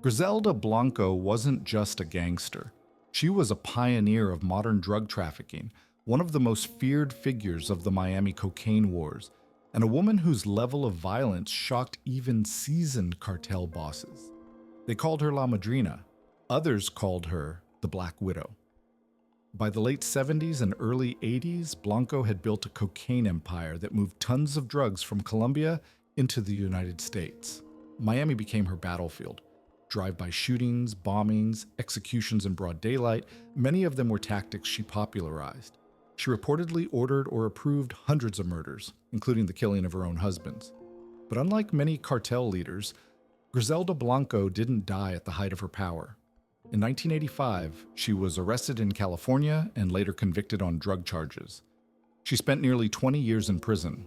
Griselda Blanco wasn't just a gangster. She was a pioneer of modern drug trafficking, one of the most feared figures of the Miami cocaine wars, and a woman whose level of violence shocked even seasoned cartel bosses. They called her La Madrina. Others called her the Black Widow. By the late 70s and early 80s, Blanco had built a cocaine empire that moved tons of drugs from Colombia into the United States. Miami became her battlefield. Drive-by shootings, bombings, executions in broad daylight, many of them were tactics she popularized. She reportedly ordered or approved hundreds of murders, including the killing of her own husbands. But unlike many cartel leaders, Griselda Blanco didn't die at the height of her power. In 1985, she was arrested in California and later convicted on drug charges. She spent nearly 20 years in prison.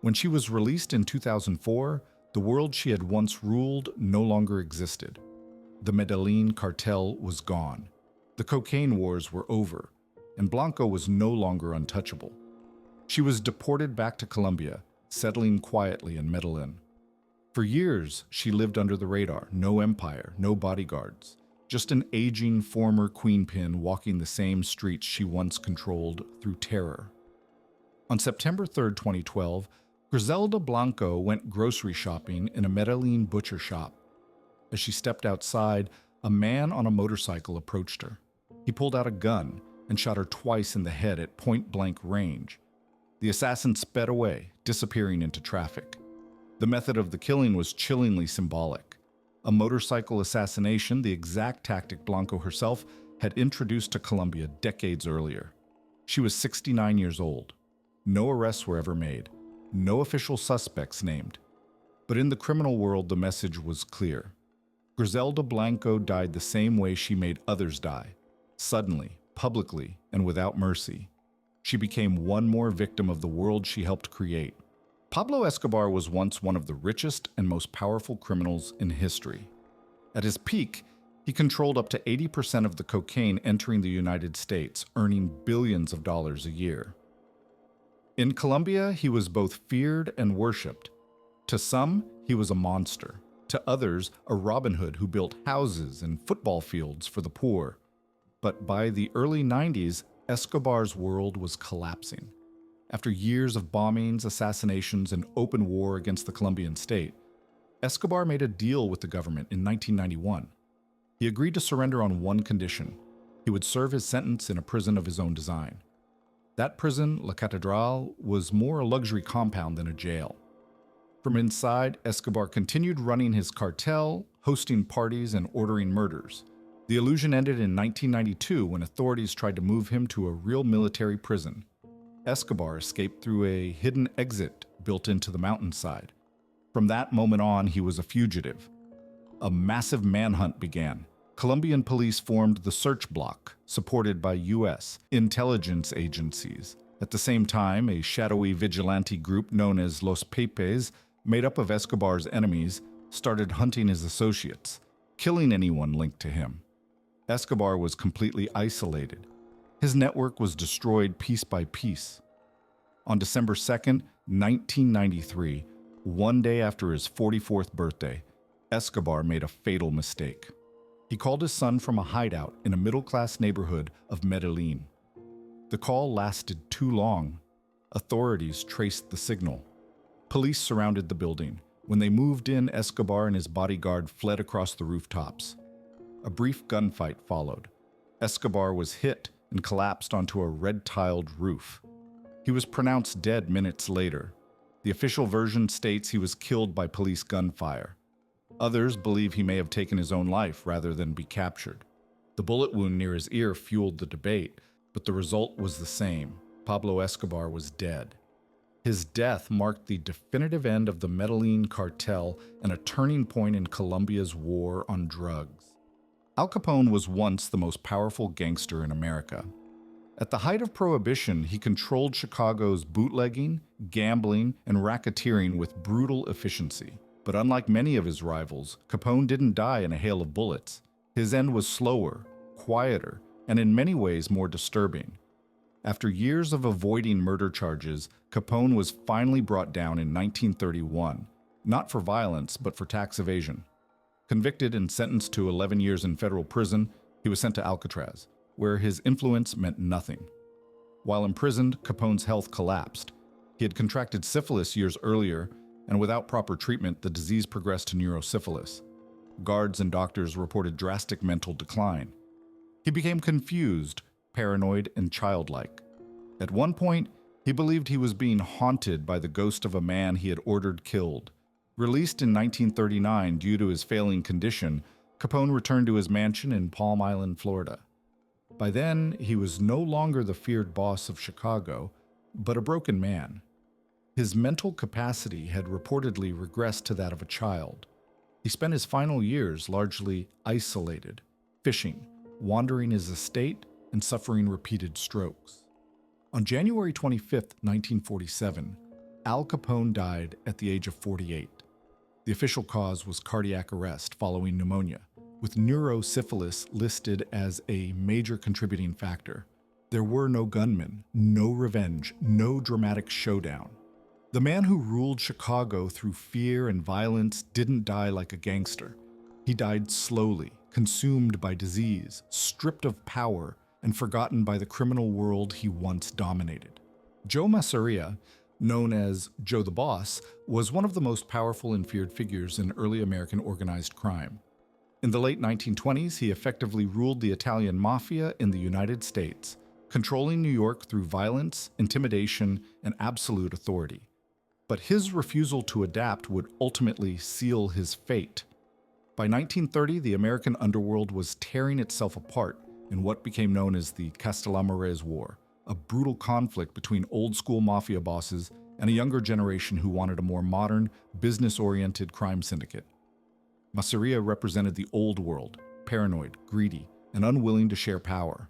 When she was released in 2004, the world she had once ruled no longer existed. The Medellin cartel was gone. The cocaine wars were over, and Blanco was no longer untouchable. She was deported back to Colombia, settling quietly in Medellin. For years, she lived under the radar, no empire, no bodyguards, just an aging former queenpin walking the same streets she once controlled through terror. On September 3, 2012, Griselda Blanco went grocery shopping in a Medellin butcher shop. As she stepped outside, a man on a motorcycle approached her. He pulled out a gun and shot her twice in the head at point-blank range. The assassin sped away, disappearing into traffic. The method of the killing was chillingly symbolic. A motorcycle assassination, the exact tactic Blanco herself had introduced to Colombia decades earlier. She was 69 years old. No arrests were ever made. No official suspects named. But in the criminal world, the message was clear. Griselda Blanco died the same way she made others die. Suddenly, publicly, and without mercy. She became one more victim of the world she helped create. Pablo Escobar was once one of the richest and most powerful criminals in history. At his peak, he controlled up to 80% of the cocaine entering the United States, earning billions of dollars a year. In Colombia, he was both feared and worshipped. To some, he was a monster. To others, a Robin Hood who built houses and football fields for the poor. But by the early 90s, Escobar's world was collapsing. After years of bombings, assassinations, and open war against the Colombian state, Escobar made a deal with the government in 1991. He agreed to surrender on one condition. He would serve his sentence in a prison of his own design. That prison, La Catedral, was more a luxury compound than a jail. From inside, Escobar continued running his cartel, hosting parties, and ordering murders. The illusion ended in 1992 when authorities tried to move him to a real military prison. Escobar escaped through a hidden exit built into the mountainside. From that moment on, he was a fugitive. A massive manhunt began. Colombian police formed the Search Bloc, supported by U.S. intelligence agencies. At the same time, a shadowy vigilante group known as Los Pepes, made up of Escobar's enemies, started hunting his associates, killing anyone linked to him. Escobar was completely isolated. His network was destroyed piece by piece. On December 2nd, 1993, one day after his 44th birthday, Escobar made a fatal mistake. He called his son from a hideout in a middle-class neighborhood of Medellin. The call lasted too long. Authorities traced the signal. Police surrounded the building. When they moved in, Escobar and his bodyguard fled across the rooftops. A brief gunfight followed. Escobar was hit and collapsed onto a red-tiled roof. He was pronounced dead minutes later. The official version states he was killed by police gunfire. Others believe he may have taken his own life rather than be captured. The bullet wound near his ear fueled the debate, but the result was the same. Pablo Escobar was dead. His death marked the definitive end of the Medellin cartel and a turning point in Colombia's war on drugs. Al Capone was once the most powerful gangster in America. At the height of Prohibition, he controlled Chicago's bootlegging, gambling, and racketeering with brutal efficiency. But unlike many of his rivals, Capone didn't die in a hail of bullets. His end was slower, quieter, and in many ways more disturbing. After years of avoiding murder charges, Capone was finally brought down in 1931, not for violence, but for tax evasion. Convicted and sentenced to 11 years in federal prison, he was sent to Alcatraz, where his influence meant nothing. While imprisoned, Capone's health collapsed. He had contracted syphilis years earlier, and without proper treatment, the disease progressed to neurosyphilis. Guards and doctors reported drastic mental decline. He became confused, paranoid, and childlike. At one point, he believed he was being haunted by the ghost of a man he had ordered killed. Released in 1939 due to his failing condition, Capone returned to his mansion in Palm Island, Florida. By then, he was no longer the feared boss of Chicago, but a broken man. His mental capacity had reportedly regressed to that of a child. He spent his final years largely isolated, fishing, wandering his estate, and suffering repeated strokes. On January 25, 1947, Al Capone died at the age of 48. The official cause was cardiac arrest following pneumonia, with neurosyphilis listed as a major contributing factor. There were no gunmen, no revenge, no dramatic showdown. The man who ruled Chicago through fear and violence didn't die like a gangster. He died slowly, consumed by disease, stripped of power, and forgotten by the criminal world he once dominated. Joe Masseria, known as Joe the Boss, was one of the most powerful and feared figures in early American organized crime. In the late 1920s, he effectively ruled the Italian mafia in the United States, controlling New York through violence, intimidation, and absolute authority. But his refusal to adapt would ultimately seal his fate. By 1930, the American underworld was tearing itself apart in what became known as the Castellano War, a brutal conflict between old-school mafia bosses and a younger generation who wanted a more modern, business-oriented crime syndicate. Masseria represented the old world, paranoid, greedy, and unwilling to share power.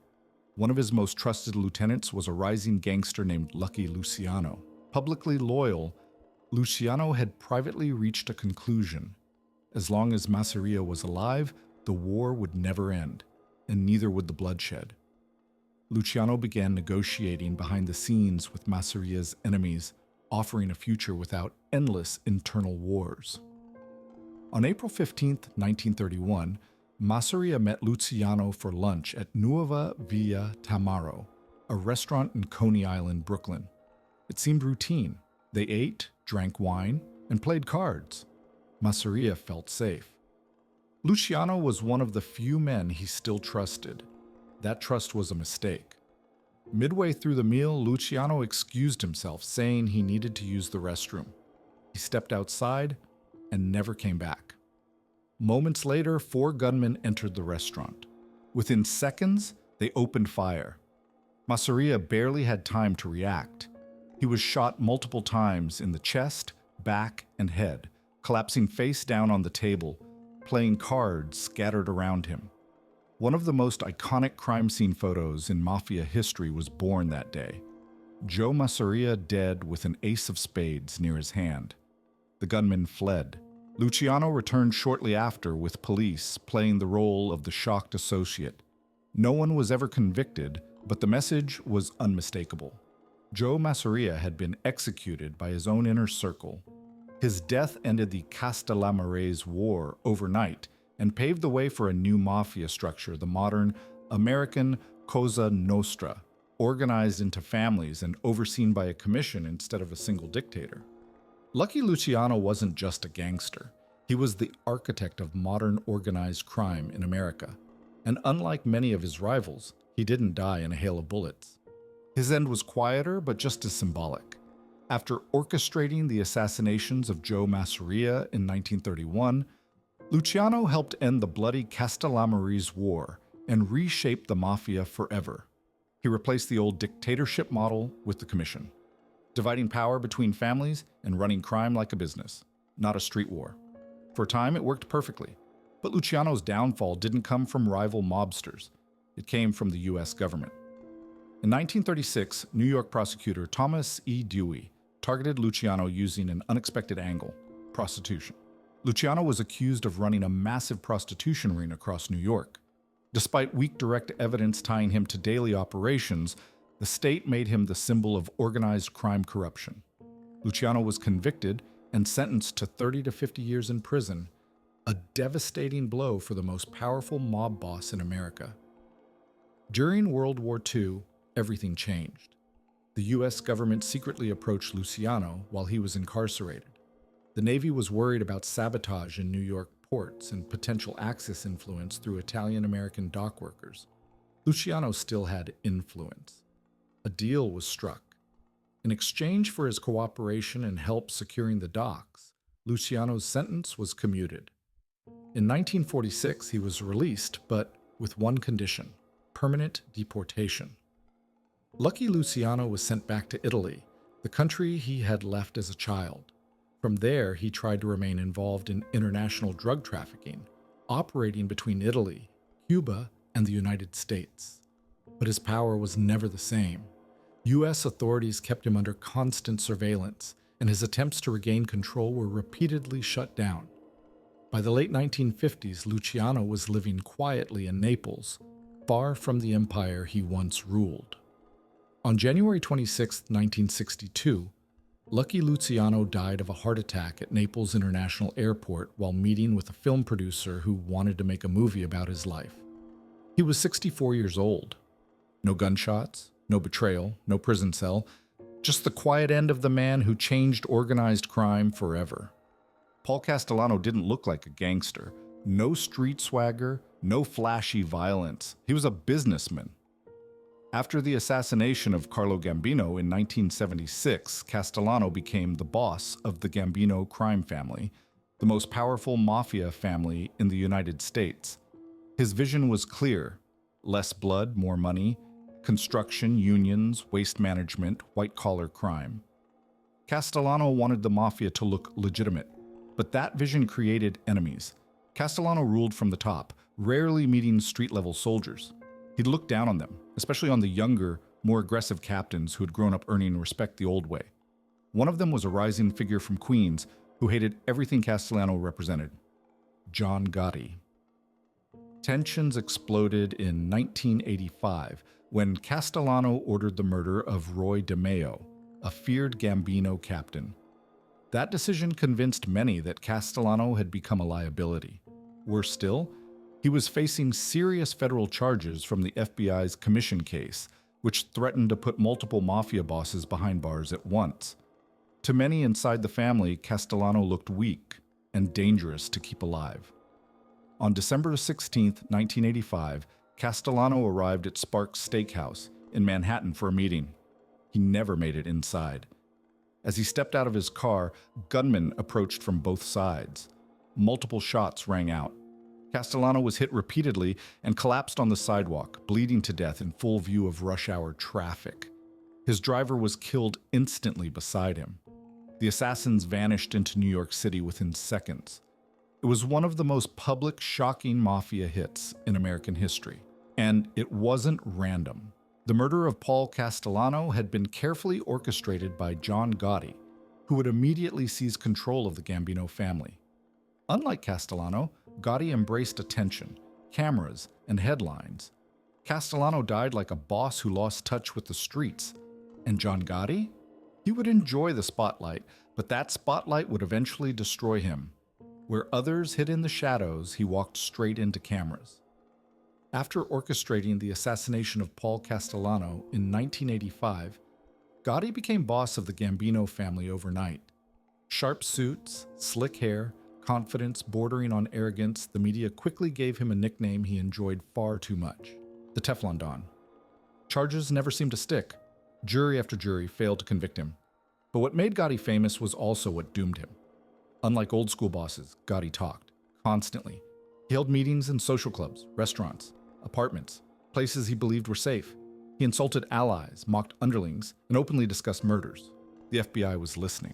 One of his most trusted lieutenants was a rising gangster named Lucky Luciano. Publicly loyal, Luciano had privately reached a conclusion. As long as Masseria was alive, the war would never end, and neither would the bloodshed. Luciano began negotiating behind the scenes with Masseria's enemies, offering a future without endless internal wars. On April 15, 1931, Masseria met Luciano for lunch at Nuova Via Tamaro, a restaurant in Coney Island, Brooklyn. It seemed routine. They ate, drank wine, and played cards. Masseria felt safe. Luciano was one of the few men he still trusted. That trust was a mistake. Midway through the meal, Luciano excused himself, saying he needed to use the restroom. He stepped outside and never came back. Moments later, 4 gunmen entered the restaurant. Within seconds, they opened fire. Masseria barely had time to react. He was shot multiple times in the chest, back, and head, collapsing face down on the table, playing cards scattered around him. One of the most iconic crime scene photos in mafia history was born that day. Joe Masseria dead with an ace of spades near his hand. The gunmen fled. Luciano returned shortly after with police playing the role of the shocked associate. No one was ever convicted, but the message was unmistakable. Joe Masseria had been executed by his own inner circle. His death ended the Castellano War overnight and paved the way for a new mafia structure, the modern American Cosa Nostra, organized into families and overseen by a commission instead of a single dictator. Lucky Luciano wasn't just a gangster. He was the architect of modern organized crime in America. And unlike many of his rivals, he didn't die in a hail of bullets. His end was quieter, but just as symbolic. After orchestrating the assassinations of Joe Masseria in 1931, Luciano helped end the bloody Castellano War and reshape the mafia forever. He replaced the old dictatorship model with the commission, dividing power between families and running crime like a business, not a street war. For a time, it worked perfectly. But Luciano's downfall didn't come from rival mobsters. It came from the U.S. government. In 1936, New York prosecutor Thomas E. Dewey targeted Luciano using an unexpected angle: prostitution. Luciano was accused of running a massive prostitution ring across New York. Despite weak direct evidence tying him to daily operations, the state made him the symbol of organized crime corruption. Luciano was convicted and sentenced to 30 to 50 years in prison, a devastating blow for the most powerful mob boss in America. During World War II, everything changed. The U.S. government secretly approached Luciano while he was incarcerated. The Navy was worried about sabotage in New York ports and potential Axis influence through Italian-American dock workers. Luciano still had influence. A deal was struck. In exchange for his cooperation and help securing the docks, Luciano's sentence was commuted. In 1946, he was released, but with one condition: permanent deportation. Lucky Luciano was sent back to Italy, the country he had left as a child. From there, he tried to remain involved in international drug trafficking, operating between Italy, Cuba, and the United States. But his power was never the same. U.S. authorities kept him under constant surveillance, and his attempts to regain control were repeatedly shut down. By the late 1950s, Luciano was living quietly in Naples, far from the empire he once ruled. On January 26, 1962, Lucky Luciano died of a heart attack at Naples International Airport while meeting with a film producer who wanted to make a movie about his life. He was 64 years old. No gunshots, no betrayal, no prison cell, just the quiet end of the man who changed organized crime forever. Paul Castellano didn't look like a gangster. No street swagger, no flashy violence. He was a businessman. After the assassination of Carlo Gambino in 1976, Castellano became the boss of the Gambino crime family, the most powerful mafia family in the United States. His vision was clear: less blood, more money, construction, unions, waste management, white-collar crime. Castellano wanted the mafia to look legitimate, but that vision created enemies. Castellano ruled from the top, rarely meeting street-level soldiers. He'd look down on them, especially on the younger, more aggressive captains who had grown up earning respect the old way. One of them was a rising figure from Queens who hated everything Castellano represented: John Gotti. Tensions exploded in 1985 when Castellano ordered the murder of Roy DeMeo, a feared Gambino captain. That decision convinced many that Castellano had become a liability. Worse still, he was facing serious federal charges from the FBI's commission case, which threatened to put multiple mafia bosses behind bars at once. To many inside the family, Castellano looked weak and dangerous to keep alive. On December 16, 1985, Castellano arrived at Sparks Steakhouse in Manhattan for a meeting. He never made it inside. As he stepped out of his car, gunmen approached from both sides. Multiple shots rang out. Castellano was hit repeatedly and collapsed on the sidewalk, bleeding to death in full view of rush-hour traffic. His driver was killed instantly beside him. The assassins vanished into New York City within seconds. It was one of the most public, shocking mafia hits in American history. And it wasn't random. The murder of Paul Castellano had been carefully orchestrated by John Gotti, who would immediately seize control of the Gambino family. Unlike Castellano, Gotti embraced attention, cameras, and headlines. Castellano died like a boss who lost touch with the streets. And John Gotti? He would enjoy the spotlight, but that spotlight would eventually destroy him. Where others hid in the shadows, he walked straight into cameras. After orchestrating the assassination of Paul Castellano in 1985, Gotti became boss of the Gambino family overnight. Sharp suits, slick hair, confidence bordering on arrogance, the media quickly gave him a nickname he enjoyed far too much: the Teflon Don. Charges never seemed to stick. Jury after jury failed to convict him. But what made Gotti famous was also what doomed him. Unlike old school bosses, Gotti talked, constantly. He held meetings in social clubs, restaurants, apartments, places he believed were safe. He insulted allies, mocked underlings, and openly discussed murders. The FBI was listening.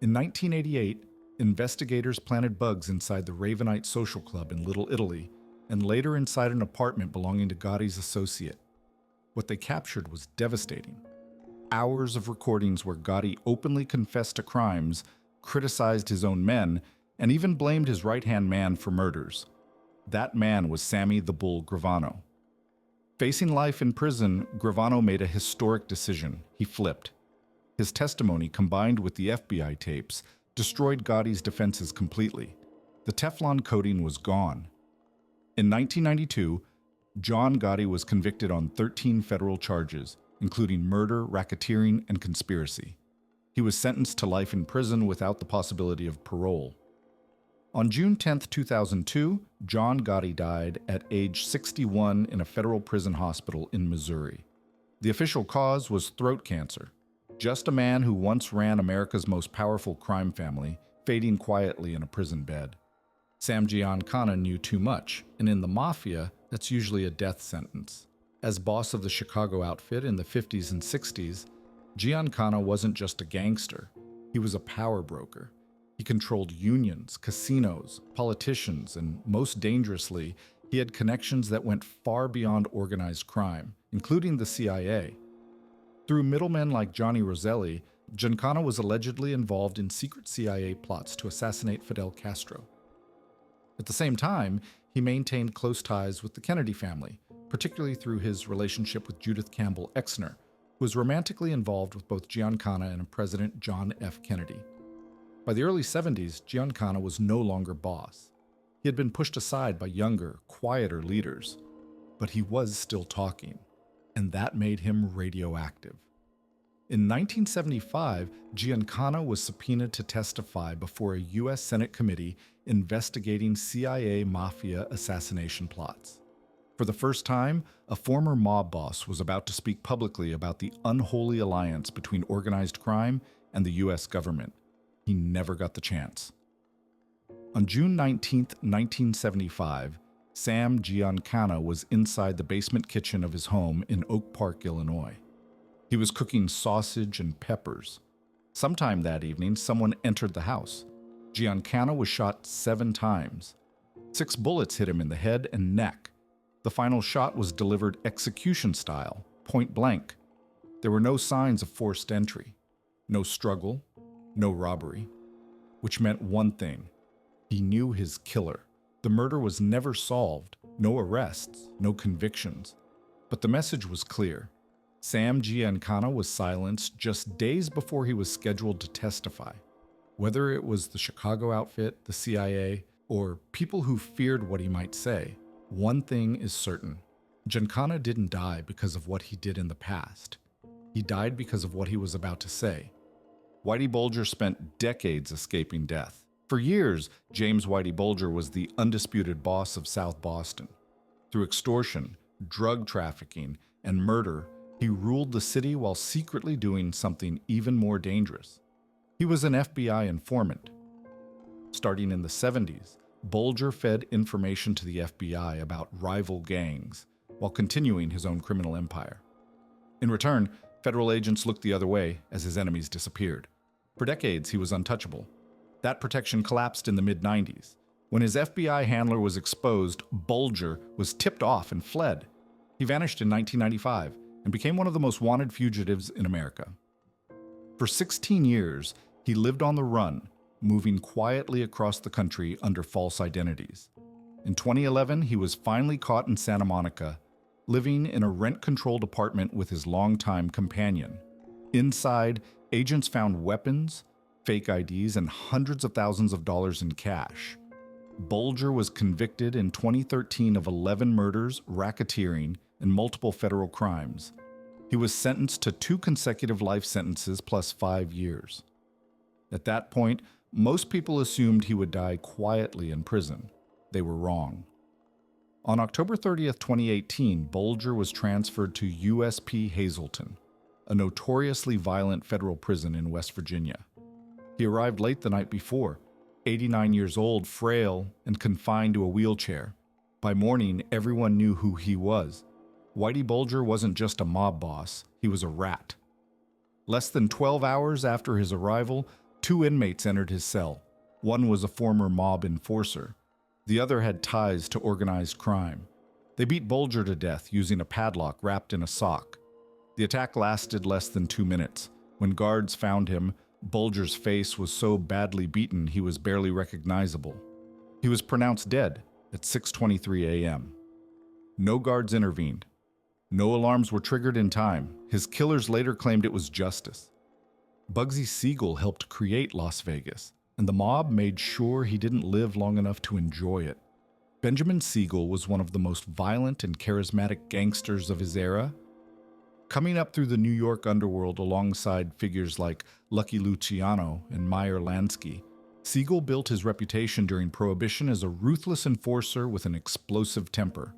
In 1988, investigators planted bugs inside the Ravenite Social Club in Little Italy, and later inside an apartment belonging to Gotti's associate. What they captured was devastating. Hours of recordings where Gotti openly confessed to crimes, criticized his own men, and even blamed his right-hand man for murders. That man was Sammy the Bull Gravano. Facing life in prison, Gravano made a historic decision. He flipped. His testimony, combined with the FBI tapes, destroyed Gotti's defenses completely. The Teflon coating was gone. In 1992, John Gotti was convicted on 13 federal charges, including murder, racketeering, and conspiracy. He was sentenced to life in prison without the possibility of parole. On June 10, 2002, John Gotti died at age 61 in a federal prison hospital in Missouri. The official cause was throat cancer. Just a man who once ran America's most powerful crime family, fading quietly in a prison bed. Sam Giancana knew too much, and in the mafia, that's usually a death sentence. As boss of the Chicago outfit in the 50s and 60s, Giancana wasn't just a gangster. He was a power broker. He controlled unions, casinos, politicians, and most dangerously, he had connections that went far beyond organized crime, including the CIA. Through middlemen like Johnny Roselli, Giancana was allegedly involved in secret CIA plots to assassinate Fidel Castro. At the same time, he maintained close ties with the Kennedy family, particularly through his relationship with Judith Campbell Exner, who was romantically involved with both Giancana and President John F. Kennedy. By the early 70s, Giancana was no longer boss. He had been pushed aside by younger, quieter leaders, but he was still talking, and that made him radioactive. In 1975, Giancana was subpoenaed to testify before a U.S. Senate committee investigating CIA mafia assassination plots. For the first time, a former mob boss was about to speak publicly about the unholy alliance between organized crime and the U.S. government. He never got the chance. On June 19, 1975, Sam Giancana was inside the basement kitchen of his home in Oak Park, Illinois. He was cooking sausage and peppers. Sometime that evening, someone entered the house. Giancana was shot 7 times. 6 bullets hit him in the head and neck. The final shot was delivered execution style, point blank. There were no signs of forced entry, no struggle, no robbery, which meant one thing. He knew his killer. The murder was never solved, no arrests, no convictions. But the message was clear. Sam Giancana was silenced just days before he was scheduled to testify. Whether it was the Chicago outfit, the CIA, or people who feared what he might say, one thing is certain. Giancana didn't die because of what he did in the past. He died because of what he was about to say. Whitey Bulger spent decades escaping death. For years, James Whitey Bulger was the undisputed boss of South Boston. Through extortion, drug trafficking, and murder, he ruled the city while secretly doing something even more dangerous. He was an FBI informant. Starting in the 70s, Bulger fed information to the FBI about rival gangs, while continuing his own criminal empire. In return, federal agents looked the other way as his enemies disappeared. For decades, he was untouchable. That protection collapsed in the mid-90s. When his FBI handler was exposed, Bulger was tipped off and fled. He vanished in 1995 and became one of the most wanted fugitives in America. For 16 years, he lived on the run, moving quietly across the country under false identities. In 2011, he was finally caught in Santa Monica, living in a rent-controlled apartment with his longtime companion. Inside, agents found weapons, fake IDs, and hundreds of thousands of dollars in cash. Bulger was convicted in 2013 of 11 murders, racketeering, and multiple federal crimes. He was sentenced to 2 consecutive life sentences plus 5 years. At that point, most people assumed he would die quietly in prison. They were wrong. On October 30th, 2018, Bulger was transferred to USP Hazleton, a notoriously violent federal prison in West Virginia. He arrived late the night before, 89 years old, frail, and confined to a wheelchair. By morning, everyone knew who he was. Whitey Bulger wasn't just a mob boss, he was a rat. Less than 12 hours after his arrival, 2 inmates entered his cell. One was a former mob enforcer. The other had ties to organized crime. They beat Bulger to death using a padlock wrapped in a sock. The attack lasted less than 2 minutes. When guards found him, Bulger's face was so badly beaten he was barely recognizable. He was pronounced dead at 6:23 a.m. No guards intervened. No alarms were triggered in time. His killers later claimed it was justice. Bugsy Siegel helped create Las Vegas. and the mob made sure he didn't live long enough to enjoy it. Benjamin Siegel was one of the most violent and charismatic gangsters of his era, coming up through the New York underworld alongside figures like Lucky Luciano and Meyer Lansky. Siegel built his reputation during Prohibition as a ruthless enforcer with an explosive temper.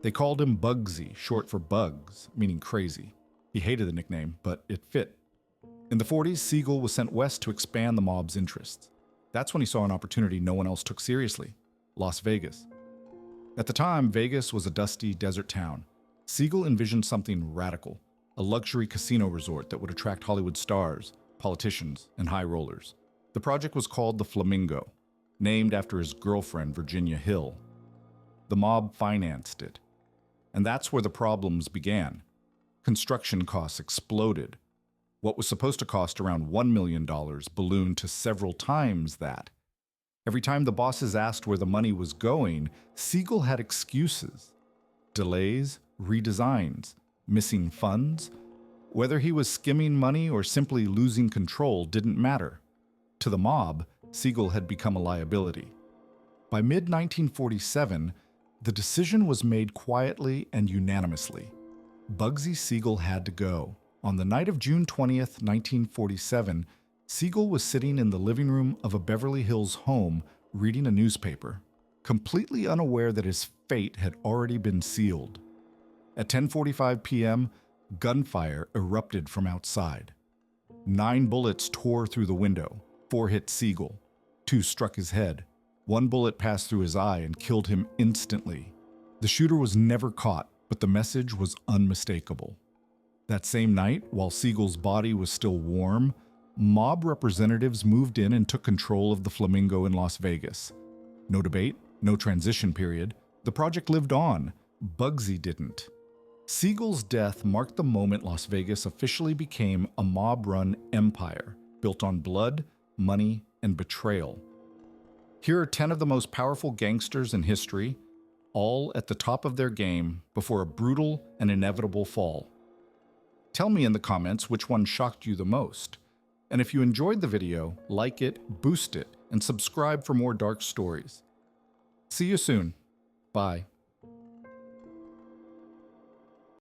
They called him Bugsy, short for Bugs, meaning crazy. He hated the nickname, but it fit. In the 40s, Siegel was sent west to expand the mob's interests. That's when he saw an opportunity no one else took seriously: Las Vegas. At the time, Vegas was a dusty desert town. Siegel envisioned something radical, a luxury casino resort that would attract Hollywood stars, politicians, and high rollers. The project was called the Flamingo, named after his girlfriend, Virginia Hill. The mob financed it. And that's where the problems began. Construction costs exploded. What was supposed to cost around $1 million ballooned to several times that. Every time the bosses asked where the money was going, Siegel had excuses. Delays, redesigns, missing funds. Whether he was skimming money or simply losing control didn't matter. To the mob, Siegel had become a liability. By mid-1947, the decision was made quietly and unanimously. Bugsy Siegel had to go. On the night of June 20th, 1947, Siegel was sitting in the living room of a Beverly Hills home reading a newspaper, completely unaware that his fate had already been sealed. At 10:45 p.m., gunfire erupted from outside. 9 bullets tore through the window. 4 hit Siegel. 2 struck his head. 1 bullet passed through his eye and killed him instantly. The shooter was never caught, but the message was unmistakable. That same night, while Siegel's body was still warm, mob representatives moved in and took control of the Flamingo in Las Vegas. No debate, no transition period. The project lived on. Bugsy didn't. Siegel's death marked the moment Las Vegas officially became a mob-run empire, built on blood, money, and betrayal. Here are 10 of the most powerful gangsters in history, all at the top of their game before a brutal and inevitable fall. Tell me in the comments which one shocked you the most. And if you enjoyed the video, like it, boost it, and subscribe for more dark stories. See you soon. Bye.